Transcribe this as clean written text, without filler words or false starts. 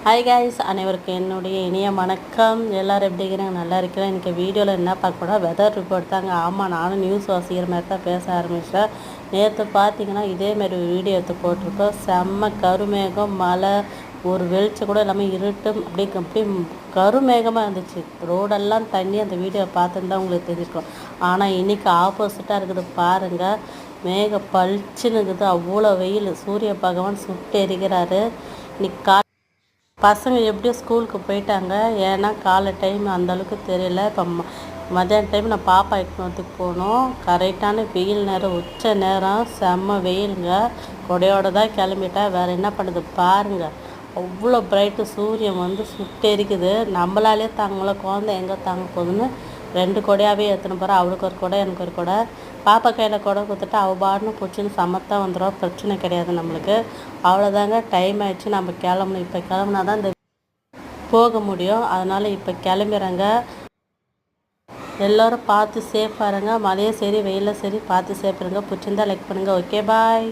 Hi guys, அனைவருக்கும் என்னுடைய இனிய வணக்கம். எல்லோரும் எப்படி இருக்கிறாங்க? நல்லா இருக்கிறேன். இன்றைக்கி வீடியோவில் என்ன பார்க்க போனால் வெதர் ரிப்போர்ட் தாங்க. ஆமாம், நானும் நியூஸ் வாசிக்கிற மாதிரி தான் பேச ஆரம்பித்தேன். நேற்று பார்த்தீங்கன்னா இதேமாரி வீடியோ எடுத்து போட்டிருக்கோம். செம்ம கருமேகம், மழை, ஒரு வெளிச்சம் கூட இல்லாமல் இருட்டு, அப்படியே கருமேகமாக இருந்துச்சு. ரோடெல்லாம் தண்ணி. அந்த வீடியோ பார்த்துருந்தா உங்களுக்கு தெரிஞ்சிருக்கும். ஆனால் இன்றைக்கி ஆப்போசிட்டாக இருக்குது பாருங்கள். மேக பளிச்சுன்னு இருக்குது. அவ்வளோ வெயில். சூரிய பகவான் சுட்டு எரிக்கிறாரு. இன்னைக்கு பசங்க எப்படியோ ஸ்கூலுக்கு போயிட்டாங்க. ஏன்னா காலை டைம் அந்தளவுக்கு தெரியல. இப்போ மத்தியான டைம் நான் பாப்பா எட்டுனத்துக்கு போனோம். கரெக்டான வெயில் நேரம், உச்ச நேரம், செம்ம வெயிலுங்க. கொடையோடு தான் கிளம்பிட்டேன். வேறு என்ன பண்ணுது பாருங்கள். அவ்வளோ பிரைட்டு. சூரியன் சுட்டெரிக்குது. நம்மளாலே தாங்கல, குழந்தை எங்கே தாங்க போகுதுன்னு 2 கொடையாகவே எடுத்துன்னு போகிறேன். அவளுக்கு ஒரு கொடை, எனக்கு ஒரு கொடை. பாப்பா கையில் கொடை கொடுத்துட்டு அவள் பாடுன்னு பிடிச்சின்னு சமத்தான் வந்துடும். பிரச்சனை கிடையாது நம்மளுக்கு. அவ்வளோதாங்க. டைம் ஆகிடுச்சு, நம்ம கிளம்பணும். இப்போ கிளம்புனா தான் இந்த போக முடியும். அதனால் இப்போ கிளம்பிடுறேங்க. எல்லோரும் பார்த்து சேஃபாக இருங்க. மழையும் சரி வெயிலும் சரி பார்த்து சேஃப் இருங்க. பிடிச்சிருந்தா லைக் பண்ணுங்கள். ஓகே, பாய்.